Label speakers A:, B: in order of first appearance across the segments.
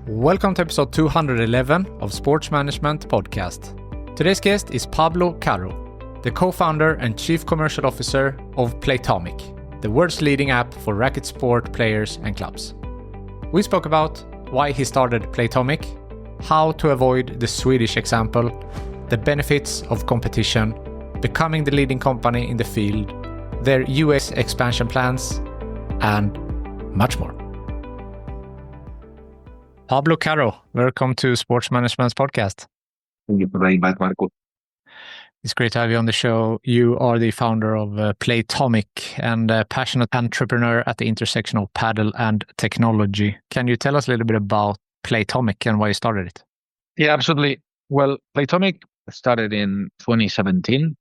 A: Welcome to episode 211 of Sports Management Podcast. Today's guest is Pablo Carro, the co-founder and chief commercial officer of Playtomic, the world's leading app for racket sport players and clubs. We spoke about why he started Playtomic, how to avoid the Swedish example, the benefits of competition, becoming the leading company in the field, their US expansion plans, and much more. Pablo Carro, welcome to Sports Management Podcast.
B: Thank you for the invite, Marco.
A: It's great to have you on the show. You are the founder of Playtomic and a passionate entrepreneur at the intersection of padel and technology. Can you tell us a little bit about Playtomic and why you started it?
B: Yeah, absolutely. Well, Playtomic started in 2017.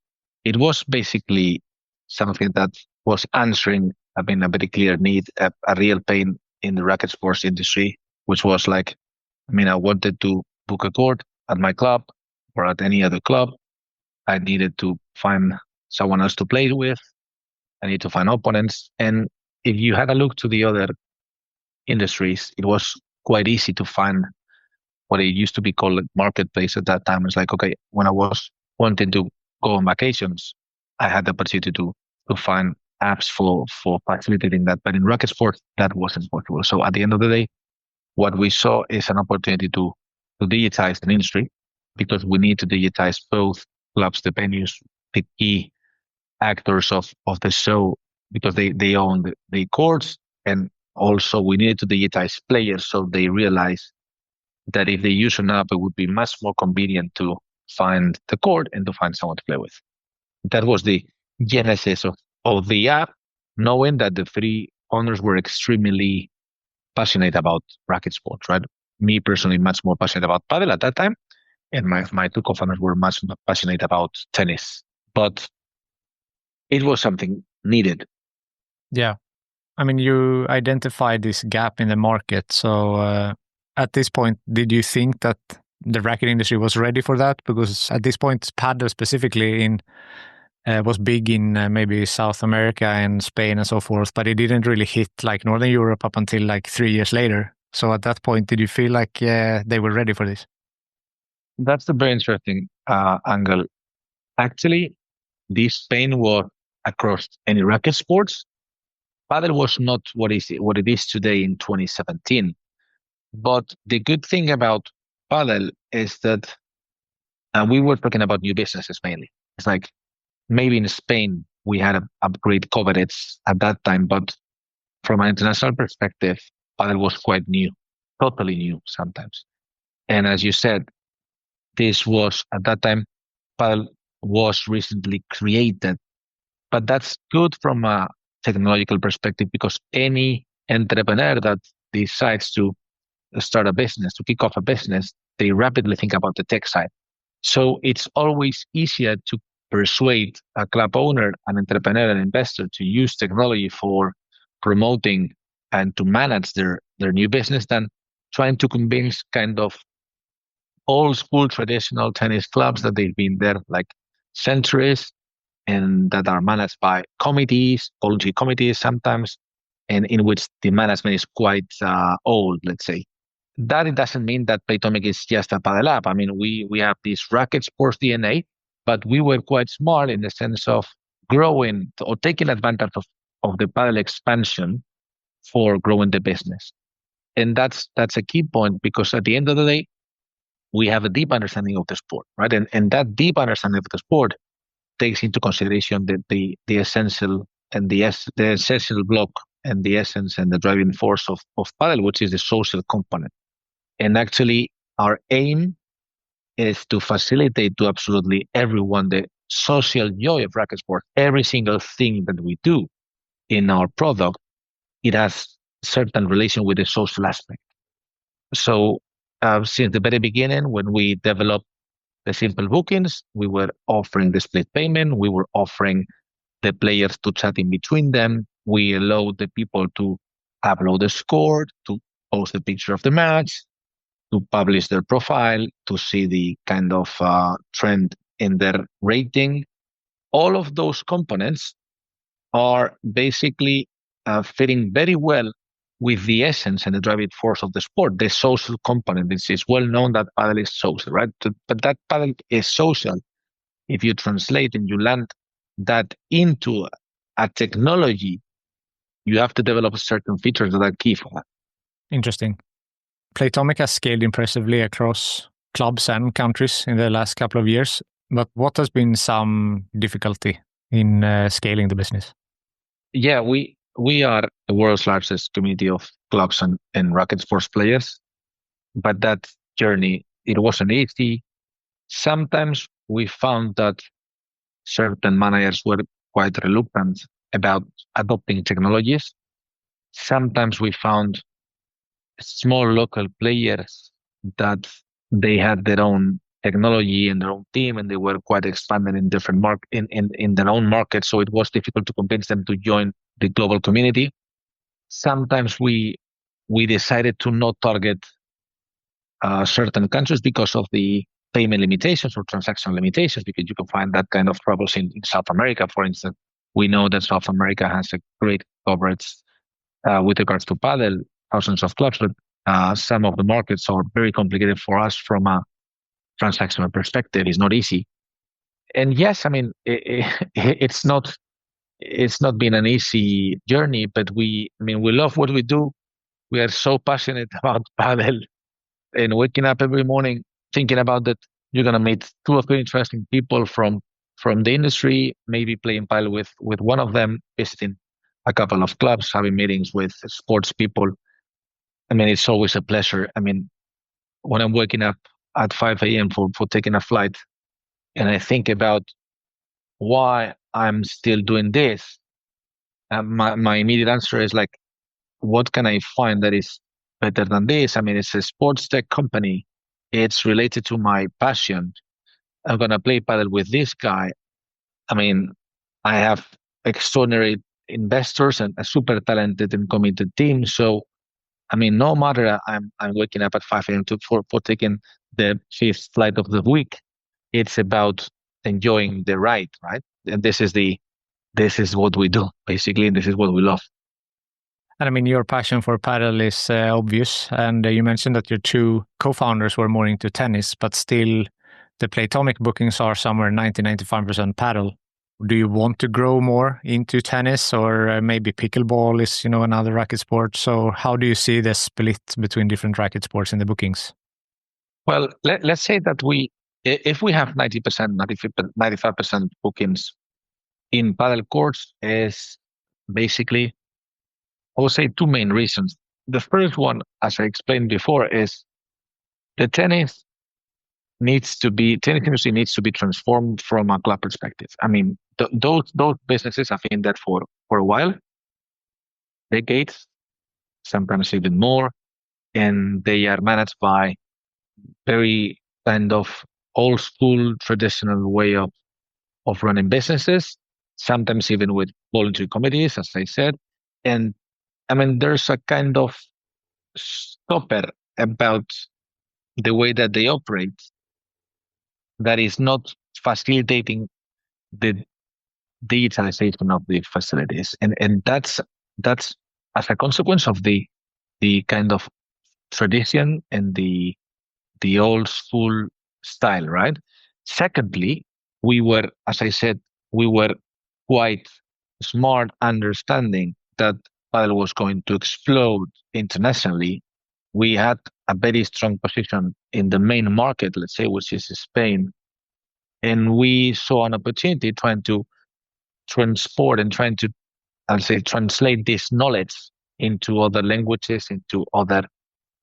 B: It was basically something that was answering, a very clear need, a real pain in the racket sports industry, which was like, I wanted to book a court at my club or at any other club. I needed to find someone else to play with. I need to find opponents. And if you had a look to the other industries, it was quite easy to find what it used to be called a marketplace at that time. It's like, okay, when I was wanting to go on vacations, I had the opportunity to find apps for facilitating that. But in racket sports, that wasn't possible. So at the end of the day, what we saw is an opportunity to digitize the industry, because we need to digitize both clubs, the venues, the key actors of the show, because they own the courts. And also we needed to digitize players so they realize that if they use an app, it would be much more convenient to find the court and to find someone to play with. That was the genesis of the app, knowing that the three owners were extremely passionate about racket sports, right? Me personally, much more passionate about padel at that time. And my two co-founders were much more passionate about tennis. But it was something needed.
A: Yeah. You identified this gap in the market. So at this point, did you think that the racket industry was ready for that? Because at this point, padel specifically was big in maybe South America and Spain and so forth, but it didn't really hit like Northern Europe up until like 3 years later. So at that point, did you feel like they were ready for this?
B: That's a very interesting angle. Actually, this pain was across any racket sports. Padel was not what it is today in 2017. But the good thing about padel is that we were talking about new businesses mainly. It's like maybe in Spain we had a great coverage at that time, but from an international perspective, padel was quite new, totally new sometimes. And as you said, this was at that time, padel was recently created. But that's good from a technological perspective, because any entrepreneur that decides to start a business, to kick off a business, they rapidly think about the tech side. So it's always easier to persuade a club owner, an entrepreneur, an investor to use technology for promoting and to manage their new business than trying to convince kind of old school traditional tennis clubs that they've been there like centuries and that are managed by committees, quality committees sometimes, and in which the management is quite old, let's say. That it doesn't mean that Playtomic is just a padel app. We have this racket sports DNA, but we were quite smart in the sense of growing or taking advantage of the padel expansion for growing the business. And that's a key point, because at the end of the day, we have a deep understanding of the sport, right? And that deep understanding of the sport takes into consideration the essential and the essential block and the essence and the driving force of padel, which is the social component. And actually, our aim is to facilitate to absolutely everyone the social joy of racket sport. Every single thing that we do in our product, it has certain relation with the social aspect. So since the very beginning, when we developed the simple bookings, we were offering the split payment. We were offering the players to chat in between them. We allowed the people to upload the score, to post a picture of the match, to publish their profile, to see the kind of trend in their rating. All of those components are basically fitting very well with the essence and the driving force of the sport, the social component. It's well known that padel is social, right? But that padel is social. If you translate and you land that into a technology, you have to develop certain features that are key for that.
A: Interesting. Playtomic has scaled impressively across clubs and countries in the last couple of years. But what has been some difficulty in scaling the business?
B: Yeah, we are the world's largest community of clubs and racket sports players, but that journey, it wasn't easy. Sometimes we found that certain managers were quite reluctant about adopting technologies. Sometimes we found small local players that they had their own technology and their own team, and they were quite expanded in different in their own market. So it was difficult to convince them to join the global community. Sometimes we decided to not target certain countries because of the payment limitations or transaction limitations, because you can find that kind of troubles in South America, for instance. We know that South America has a great coverage with regards to padel, thousands of clubs, but some of the markets are very complicated for us from a transactional perspective. It's not easy. And yes, I mean, it's not been an easy journey, but we love what we do. We are so passionate about padel, and waking up every morning thinking about that you're gonna meet two or three interesting people from the industry, maybe playing padel with one of them, visiting a couple of clubs, having meetings with sports people. I mean, it's always a pleasure. I mean, when I'm waking up at 5 a.m. for taking a flight, and I think about why I'm still doing this, my immediate answer is like, what can I find that is better than this? I mean, it's a sports tech company. It's related to my passion. I'm gonna play paddle with this guy. I mean, I have extraordinary investors and a super talented and committed team. So, I mean, no matter I'm waking up at 5 a.m. For taking the fifth flight of the week, it's about enjoying the ride, right? And this is what we do basically, and this is what we love.
A: And I mean, your passion for paddle is obvious. And you mentioned that your two co-founders were more into tennis, but still the Playtomic bookings are somewhere 90-95% paddle. Do you want to grow more into tennis, or maybe pickleball is, another racket sport? So how do you see the split between different racket sports in the bookings?
B: Well, let's say that if we have 90%, 95% bookings in paddle courts, is basically, I would say, two main reasons. The first one, as I explained before, is the tennis industry needs to be transformed from a club perspective. I mean, those businesses have been there for a while, decades, sometimes even more, and they are managed by very kind of old school traditional way of running businesses, sometimes even with voluntary committees, as I said. And I mean, there's a kind of stopper about the way that they operate that is not facilitating the digitalization of the facilities. And that's as a consequence of the kind of tradition and the old school style, right? Secondly, as I said, we were quite smart, understanding that paddle was going to explode internationally. We had a very strong position in the main market, let's say, which is Spain. And we saw an opportunity trying to transport and trying to, I'll say, translate this knowledge into other languages, into other,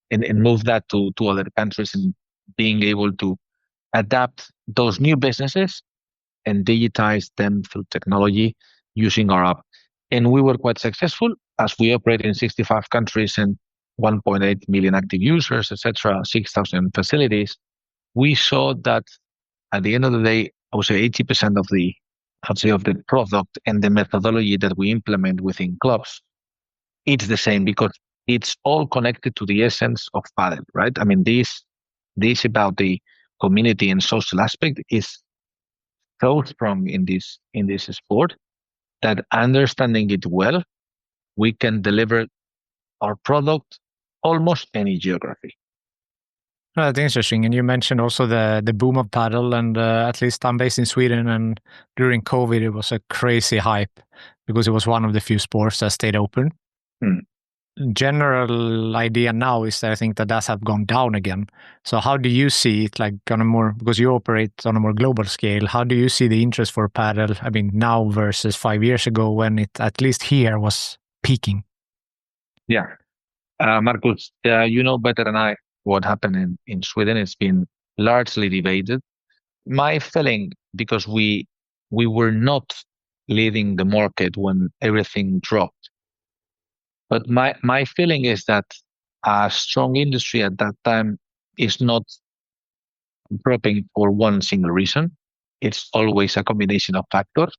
B: and move that to other countries, and being able to adapt those new businesses and digitize them through technology using our app. And we were quite successful as we operate in 65 countries and 1.8 million active users, etc., 6,000 facilities. We saw that at the end of the day, I would say 80% of the product and the methodology that we implement within clubs, it's the same because it's all connected to the essence of padel, right? I mean, this about the community and social aspect is so strong in this sport that understanding it well, we can deliver our product almost any geography.
A: That's interesting. And you mentioned also the boom of paddle, and at least I'm based in Sweden, and during COVID it was a crazy hype because it was one of the few sports that stayed open. General idea now is that I think that has gone down again. So how do you see it, like on a more, because you operate on a more global scale, how do you see the interest for paddle, I mean, now versus 5 years ago when it, at least here, was peaking?
B: Yeah. Marcus, you know better than I what happened in Sweden. It's been largely debated. My feeling, because we were not leading the market when everything dropped, but my feeling is that a strong industry at that time is not dropping for one single reason. It's always a combination of factors.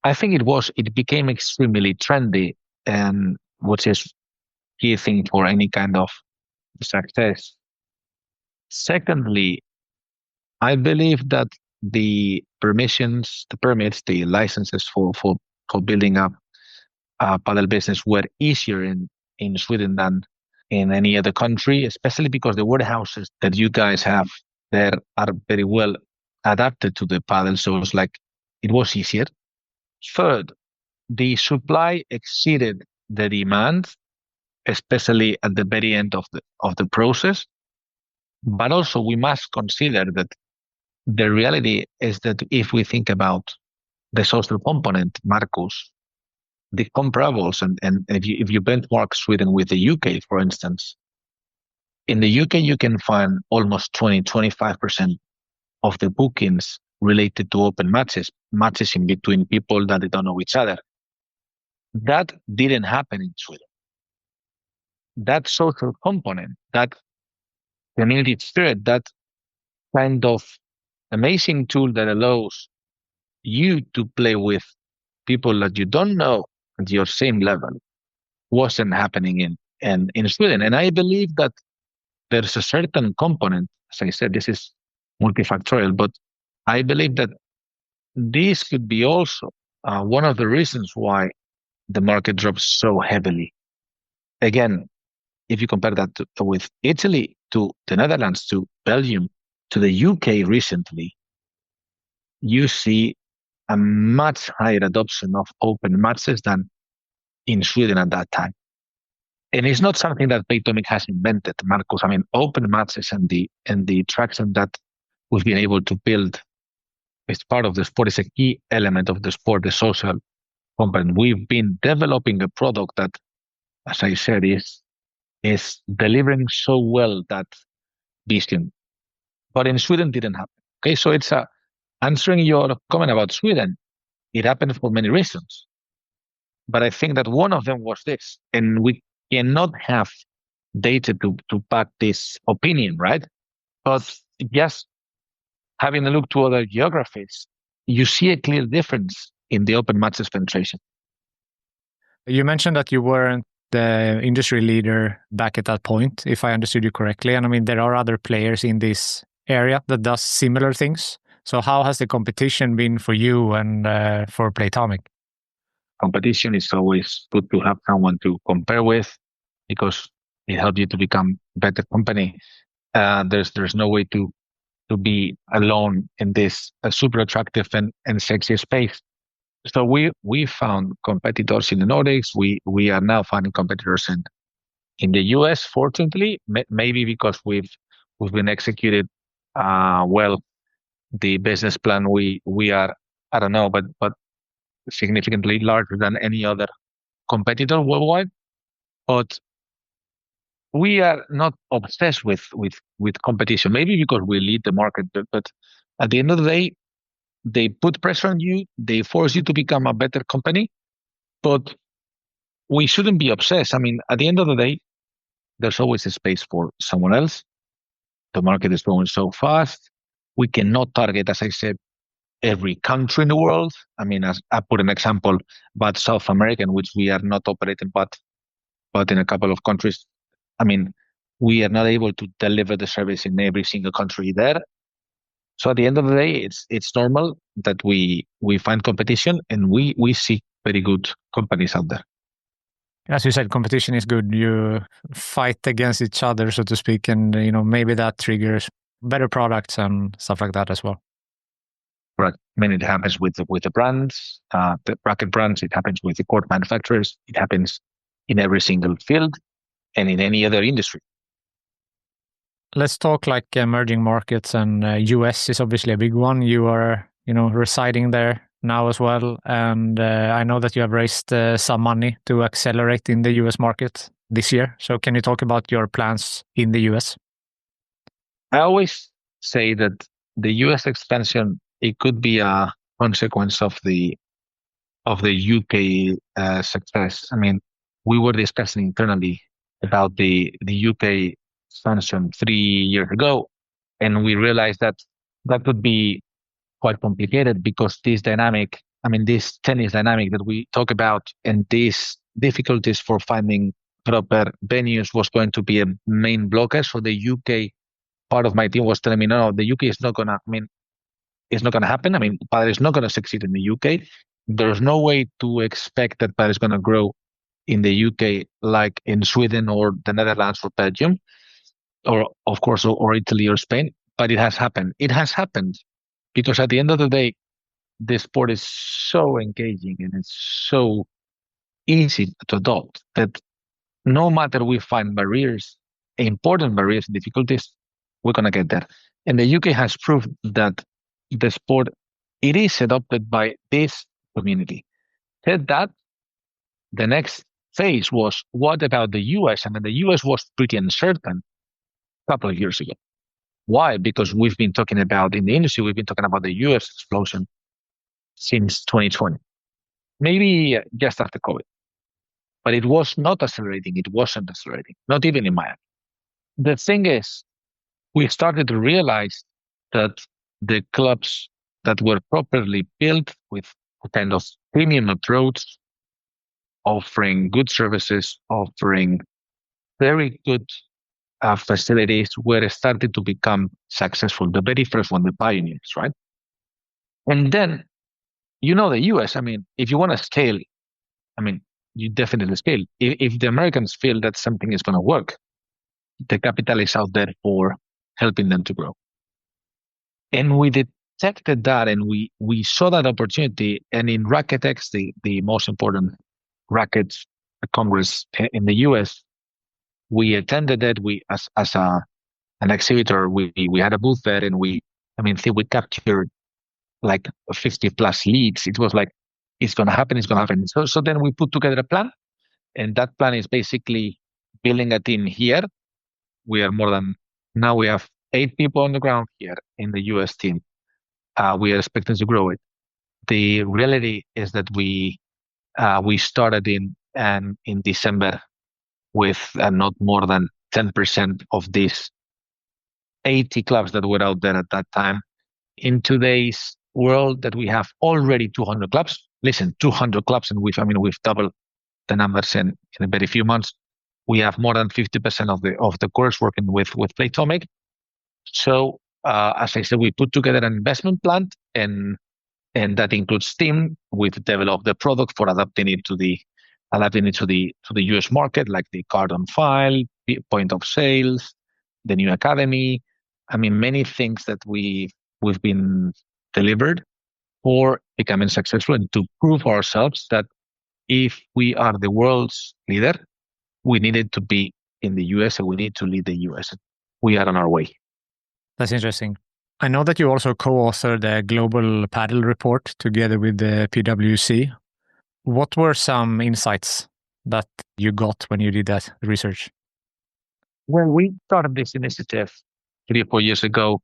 B: I think it became extremely trendy, and which is key thing for any kind of success. Secondly, I believe that the permits, the licenses for building up a paddle business were easier in Sweden than in any other country, especially because the warehouses that you guys have there are very well adapted to the paddle. So it's like it was easier. Third, the supply exceeded the demand, especially at the very end of the process. But also we must consider that the reality is that if we think about the social component, Marcus, the comparables, and if you benchmark Sweden with the UK, for instance, in the UK, you can find almost 25% of the bookings related to open matches in between people that they don't know each other. That didn't happen in Sweden. That social component, that community spirit, that kind of amazing tool that allows you to play with people that you don't know at your same level wasn't happening in Sweden. And I believe that there's a certain component, as I said, this is multifactorial, but I believe that this could be also one of the reasons why the market drops so heavily. Again, if you compare that with Italy, to the Netherlands, to Belgium, to the UK recently, you see a much higher adoption of open matches than in Sweden at that time. And it's not something that Playtomic has invented, Marcus. I mean, open matches and the traction that we've been able to build is part of the sport, is a key element of the sport, the social component. We've been developing a product that, as I said, is delivering so well that vision. But in Sweden didn't happen. Okay, so it's answering your comment about Sweden. It happened for many reasons. But I think that one of them was this, and we cannot have data to back this opinion, right? But just having a look to other geographies, you see a clear difference in the open matches penetration.
A: You mentioned that you weren't the industry leader back at that point, if I understood you correctly. And I mean, there are other players in this area that does similar things. So how has the competition been for you and for Playtomic?
B: Competition is always good to have someone to compare with because it helps you to become a better company. There's no way to be alone in this super attractive and sexy space. So we found competitors in the Nordics. We are now finding competitors in the US. Fortunately, maybe because we've been executed well the business plan. We are, I don't know, but significantly larger than any other competitor worldwide. But we are not obsessed with competition. Maybe because we lead the market, but at the end of the day, they put pressure on you. They force you to become a better company. But we shouldn't be obsessed. I mean, at the end of the day, there's always a space for someone else. The market is growing so fast. We cannot target, as I said, every country in the world. I mean, as I put an example, but South America, which we are not operating, but in a couple of countries. I mean, we are not able to deliver the service in every single country there. So at the end of the day, it's normal that we find competition and we see very good companies out there.
A: As you said, competition is good. You fight against each other, so to speak, and maybe that triggers better products and stuff like that as well.
B: Right. I mean, it happens with the brands, the racket brands. It happens with the court manufacturers. It happens in every single field and in any other industry.
A: Let's talk like emerging markets, and US is obviously a big one. You are, residing there now as well, and I know that you have raised some money to accelerate in the US market this year. So can you talk about your plans in the US?
B: I always say that the US expansion, it could be a consequence of the UK success. I mean, we were discussing internally about the UK expansion 3 years ago, and we realized that that could be quite complicated because this dynamic, I mean, this tennis dynamic that we talk about, and these difficulties for finding proper venues was going to be a main blocker. So the UK part of my team was telling me, no, the UK is not gonna. I mean, it's not gonna happen. I mean, Padel is not gonna succeed in the UK. There's no way to expect that Padel is gonna grow in the UK like in Sweden or the Netherlands or Belgium, or of course, or Italy or Spain. But it has happened. It has happened because at the end of the day, the sport is so engaging and it's so easy to adopt that no matter we find barriers, important barriers, difficulties, we're gonna get there. And the UK has proved that the sport, it is adopted by this community. Said that, the next phase was, what about the US? I mean, the US was pretty uncertain a couple of years ago. Why? Because we've been talking about, in the industry, we've been talking about the US explosion since 2020, maybe just after COVID. But it was not accelerating. It wasn't accelerating, not even in Miami. The thing is, we started to realize that the clubs that were properly built with a kind of premium approach, offering good services, offering very good facilities, were started to become successful. The very first one, the pioneers, right? And then, the US, I mean, if you want to scale, I mean, you definitely scale. If the Americans feel that something is going to work, the capital is out there for helping them to grow. And we detected that, and we saw that opportunity. And in Racketex, the most important racket congress in the US, we attended it. We as an exhibitor, we had a booth there, and we captured like 50 plus leads. It was like, it's going to happen. It's going to happen. So then we put together a plan, and that plan is basically building a team here. We are now we have 8 people on the ground here in the US team. We are expecting to grow it. The reality is that we started in December with not more than 10% of these 80 clubs that were out there at that time. In today's world, that we have already 200 clubs. Listen, 200 clubs, and we've doubled the numbers in a very few months. We have more than 50% of the course working with Playtomic. So as I said, we put together an investment plan, and that includes team. We've developed the product for adapting it to the US market, like the card on file, point of sales, the new academy. I mean, many things that we've been delivered for becoming successful, and to prove ourselves that if we are the world's leader, we needed to be in the US, and we need to lead the US. We are on our way.
A: That's interesting. I know that you also co-authored the Global Padel Report together with the PwC. What were some insights that you got when you did that research?
B: When we started this initiative 3 or 4 years ago,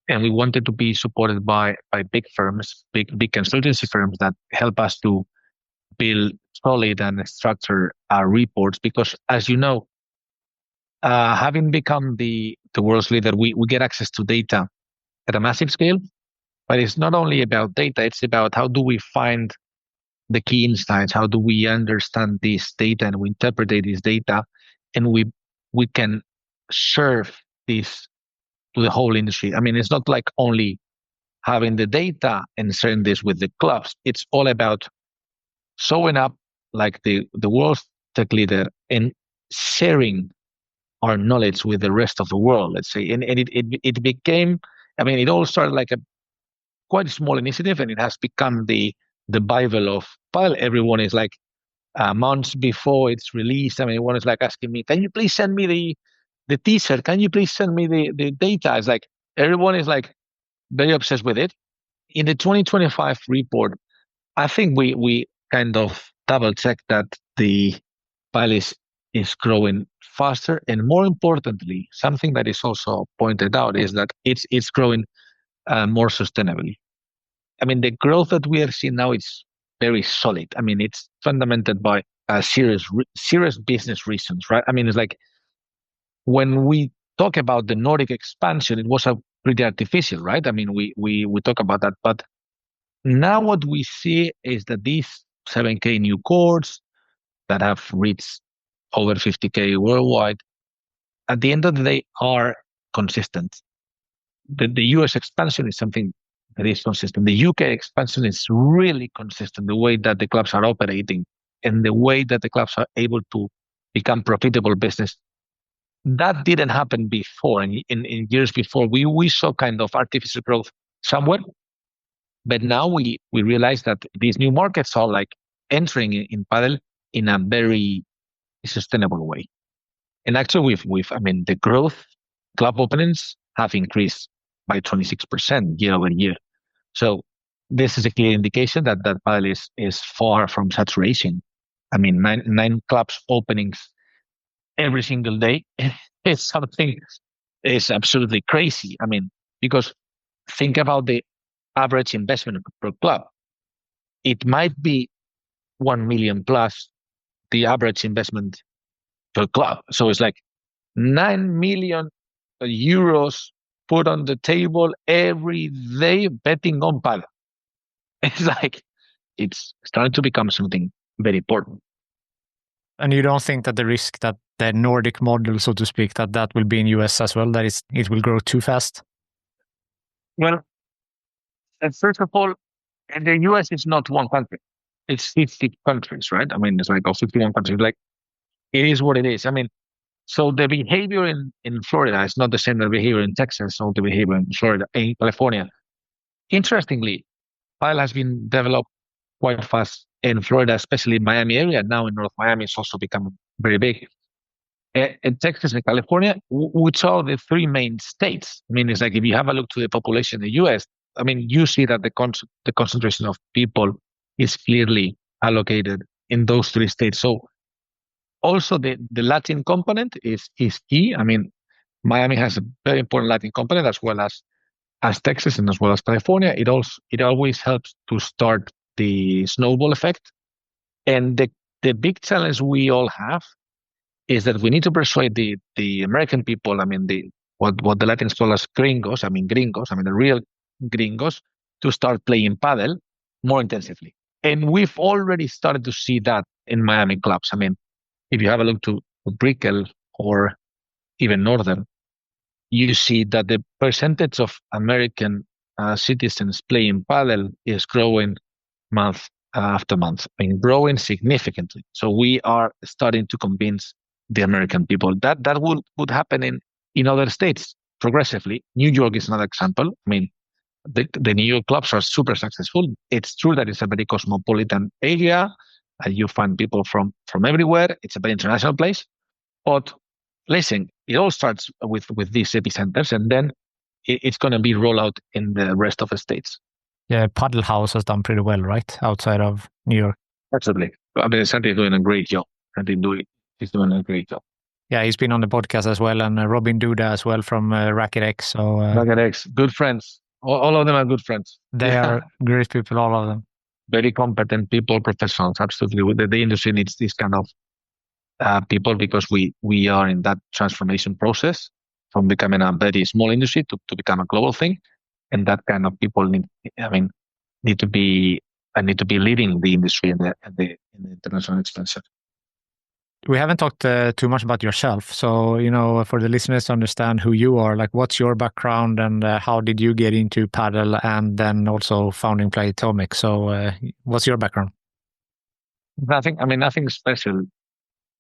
B: and we wanted to be supported by big firms, big consultancy firms that help us to build solid and structured reports, because as you know, having become the world's leader, we get access to data at a massive scale. But it's not only about data, it's about how do we find the key insights, how do we understand this data, and we interpret this data, and we can serve this to the whole industry. I mean, it's not like only having the data and sharing this with the clubs. It's all about showing up like the world's tech leader and sharing our knowledge with the rest of the world, let's say. And it became, I mean, it all started like a quite small initiative, and it has become the Bible of Padel. Everyone is like, months before it's released, I mean, everyone is like asking me, can you please send me the teaser? Can you please send me the data? It's like everyone is like very obsessed with it. In the 2025 report, I think we kind of double checked that the Padel is growing faster, and more importantly, something that is also pointed out is that it's growing more sustainably. I mean, the growth that we are seeing now is very solid. I mean, it's fundamented by serious business reasons, right? I mean, it's like when we talk about the Nordic expansion, it was a pretty artificial, right? I mean, we talk about that, but now what we see is that these 7K new courts that have reached over 50K worldwide, at the end of the day, are consistent. The US expansion is something that is consistent. The UK expansion is really consistent. The way that the clubs are operating and the way that the clubs are able to become profitable business, that didn't happen before. And in years before, we saw kind of artificial growth somewhere. But now we realize that these new markets are like entering in Padel in a very sustainable way. And actually, I mean, the growth club openings have increased by 26% year over year. So this is a clear indication that Padel is far from saturation. I mean, nine clubs openings every single day is something is absolutely crazy. I mean, because think about the average investment per club. It might be 1 million plus the average investment per club. So it's like 9 million euros put on the table every day betting on Padel. It's like, it's starting to become something very important.
A: And you don't think that the risk that the Nordic model, so to speak, that will be in US as well, that it will grow too fast?
B: Well, first of all, the US is not one country. It's 50 countries, right? I mean, it's like 51 countries. Like, it is what it is. I mean, so the behavior in Florida is not the same as the behavior in Texas or the behavior in Florida, in California. Interestingly, Padel has been developed quite fast in Florida, especially Miami area. Now in North Miami, it's also become very big. In Texas and California, which are the three main states. I mean, it's like if you have a look to the population in the US, I mean, you see that the concentration of people is clearly allocated in those three states. So also the Latin component is key. I mean, Miami has a very important Latin component as well as Texas and as well as California. It always helps to start the snowball effect. And the big challenge we all have is that we need to persuade the American people, I mean, what the Latins call as gringos, I mean the real gringos, to start playing Padel more intensively. And we've already started to see that in Miami clubs. I mean, if you have a look to Brickell or even Northern, you see that the percentage of American citizens playing Padel is growing month after month, I mean, growing significantly. So we are starting to convince the American people that would happen in other states progressively. New York is another example. I mean, the New York clubs are super successful. It's true that it's a very cosmopolitan area, and you find people from everywhere. It's a very international place. But listen, it all starts with these epicenters, and then it's going to be rolled out in the rest of the states.
A: Yeah, Padel House has done pretty well, right? Outside of New York.
B: Absolutely. I mean, Santi is doing a great job. He's doing a great job.
A: Yeah, he's been on the podcast as well, and Robin Duda as well from Racket X. So
B: Racket X, good friends. All of them are good friends.
A: They are great people, all of them.
B: Very competent people, professionals. Absolutely, the industry needs this kind of people because we are in that transformation process from becoming a very small industry to become a global thing, and that kind of people need to be leading the industry in the international expansion.
A: We haven't talked too much about yourself. So, for the listeners to understand who you are, like what's your background and how did you get into Padel and then also founding Playtomic? So what's your background?
B: Nothing special.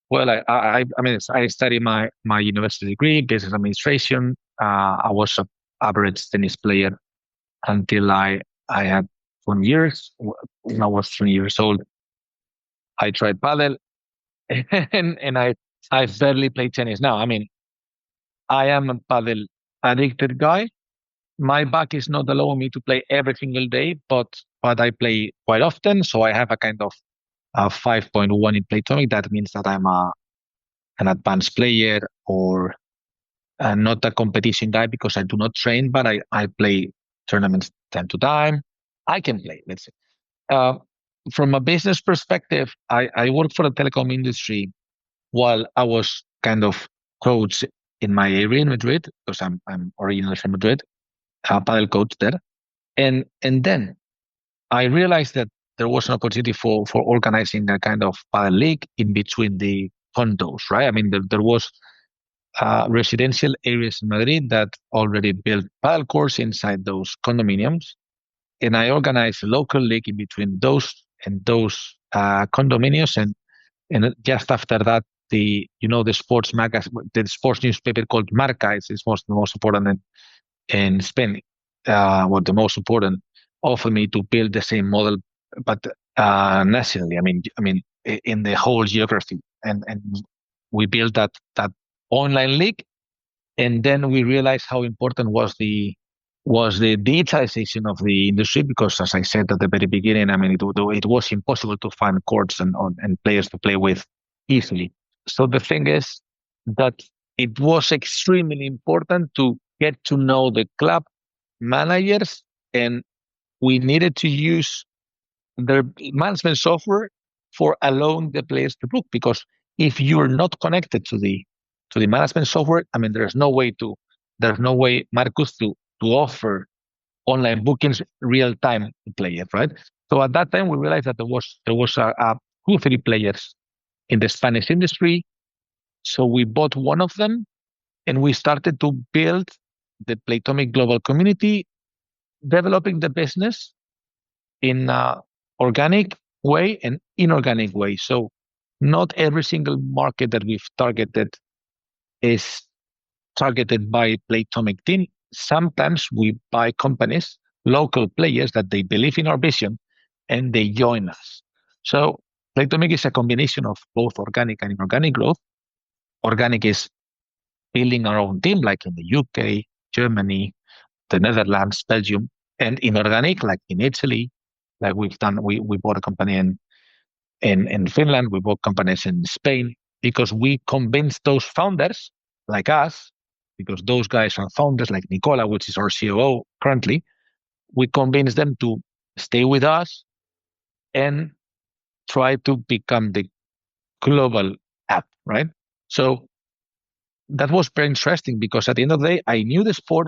B: Well, I mean, I studied my university degree, business administration. I was an average tennis player until I had 20 years. When I was 20 years old, I tried padel, and I barely play tennis now. I mean, I am a padel addicted guy. My back is not allowing me to play every single day, but I play quite often. So I have a kind of 5.1 in Playtomic. That means that I'm an advanced player or not a competition guy because I do not train, but I play tournaments time to time. I can play, let's say. Uh, from a business perspective, I work for the telecom industry while I was kind of coach in my area in Madrid because I'm originally from Madrid, padel coach there. And then I realized that there was an opportunity for organizing a kind of padel league in between the condos, right? I mean, there was residential areas in Madrid that already built padel courts inside those condominiums, and I organized a local league in between those condominiums, and just after that, the sports magazine, the sports newspaper called Marca is the most important in Spain, the most important, offered me to build the same model, but nationally. I mean, in the whole geography, and we built that online league, and then we realized how important was the digitalization of the industry because, as I said at the very beginning, I mean, it was impossible to find courts and players to play with easily. So the thing is that it was extremely important to get to know the club managers, and we needed to use their management software for allowing the players to book. Because if you're not connected to the management software, I mean, there's no way, Marcus, to offer online bookings real time to players, right? So at that time, we realized that there was a 2 3 players in the Spanish industry. So we bought one of them, and we started to build the Playtomic global community, developing the business in a organic way and inorganic way. So not every single market that we've targeted is targeted by Playtomic team. Sometimes we buy companies, local players that they believe in our vision, and they join us. So Playtomic is a combination of both organic and inorganic growth. Organic is building our own team, like in the UK, Germany, the Netherlands, Belgium, and inorganic, like in Italy, like we've done. We bought a company in Finland. We bought companies in Spain because we convinced those founders like us, because those guys are founders like Nicola, which is our COO currently. We convinced them to stay with us and try to become the global app, right? So that was very interesting because at the end of the day, I knew the sport.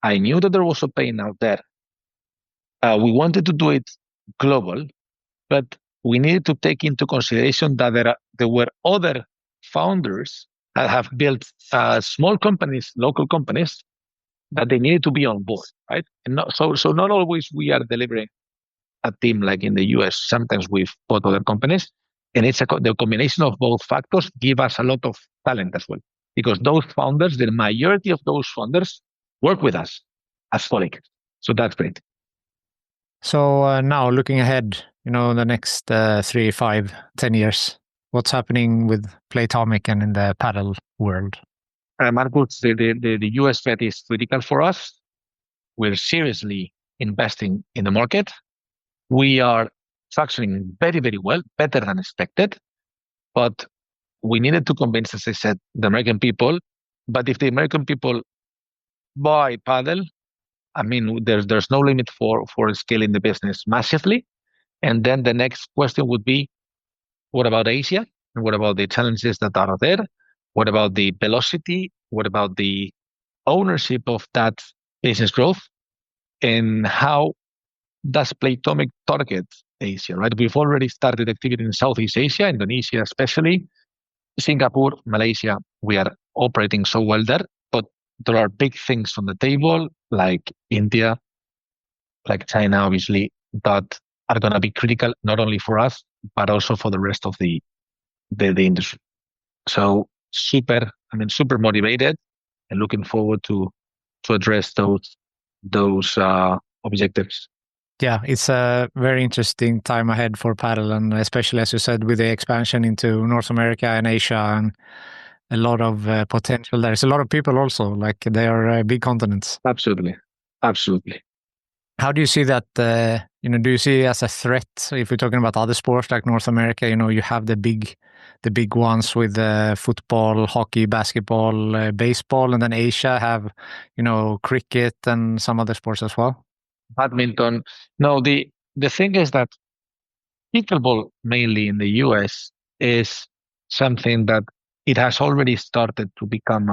B: I knew that there was a pain out there. We wanted to do it global, but we needed to take into consideration that there were other founders that have built small companies, local companies, that they needed to be on board, right? And so not always we are delivering a team like in the US. Sometimes we've bought other companies, and the combination of both factors give us a lot of talent as well. Because those founders, the majority of those founders, work with us as colleagues. So that's great.
A: So now looking ahead, the next 3, 5, 10 years, what's happening with Playtomic and in the paddle world?
B: Marcus, the US bet is critical for us. We're seriously investing in the market. We are structuring very, very well, better than expected. But we needed to convince, as I said, the American people. But if the American people buy paddle, I mean, there's no limit for scaling the business massively. And then the next question would be, what about Asia? And what about the challenges that are there? What about the velocity? What about the ownership of that business growth? And how does Playtomic target Asia, right? We've already started activity in Southeast Asia, Indonesia especially, Singapore, Malaysia. We are operating so well there, but there are big things on the table, like India, like China, obviously, that are going to be critical not only for us, but also for the rest of the industry. So super motivated and looking forward to address those objectives.
A: Yeah, it's a very interesting time ahead for paddle, and especially, as you said, with the expansion into North America and Asia, and a lot of potential. There's a lot of people also, like they are big continents.
B: Absolutely.
A: How do you see that, do you see it as a threat if we're talking about other sports like North America? You have the big ones with football, hockey, basketball, baseball, and then Asia have, cricket and some other sports as well.
B: Badminton. No, the thing is that pickleball, mainly in the US, is something that it has already started to become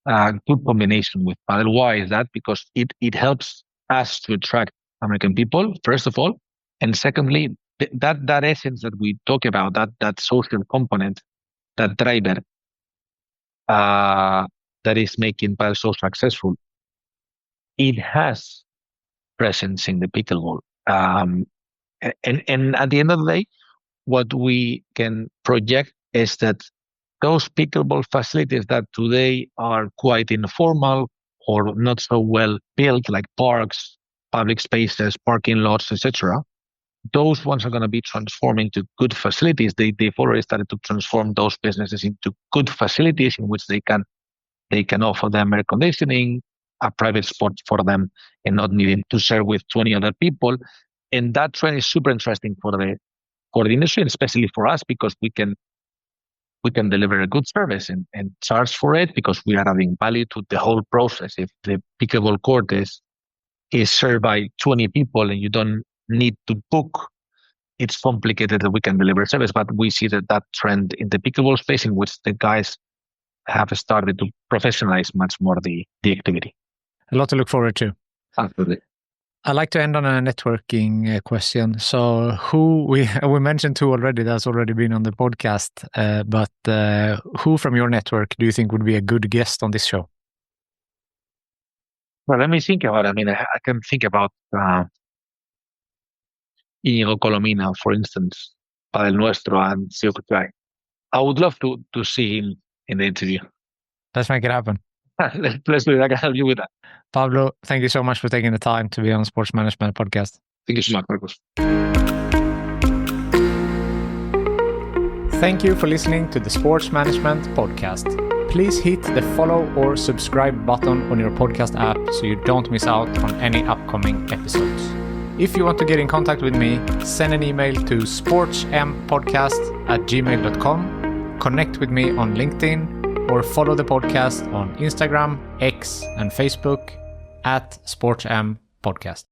B: a good combination with paddle. Why is that? Because it helps us to attract American people, first of all, and secondly, that essence that we talk about, that social component, that driver, that is making paddle so successful, it has presence in the pickleball. And at the end of the day, what we can project is that those pickleball facilities that today are quite informal or not so well built, like parks, public spaces, parking lots, etc., those ones are going to be transforming to good facilities. They've already started to transform those businesses into good facilities in which they can offer them air conditioning, a private spot for them, and not needing to share with 20 other people. And that trend is super interesting for the industry, and especially for us, because we can deliver a good service and charge for it because we are adding value to the whole process. If the pickleball court is served by 20 people and you don't need to book, it's complicated that we can deliver service. But we see that trend in the pickleball space, in which the guys have started to professionalize much more the activity.
A: A lot to look forward to.
B: Absolutely.
A: I like to end on a networking question. So who we mentioned two already, that's already been on the podcast, but who from your network do you think would be a good guest on this show?
B: Well, let me think about it. I mean, I can think about Íñigo Colomina, for instance, Padel Nuestro, and Silk Guy. I would love to see him in the interview.
A: Let's make it happen.
B: Let's do it. I can help you with that.
A: Pablo, thank you so much for taking the time to be on Sports Management Podcast.
B: Thank you so much, Marcos.
A: Thank you for listening to the Sports Management Podcast. Please hit the follow or subscribe button on your podcast app so you don't miss out on any upcoming episodes. If you want to get in contact with me, send an email to sportmpodcast@gmail.com, connect with me on LinkedIn, or follow the podcast on Instagram, X, and Facebook @SportsM Podcast.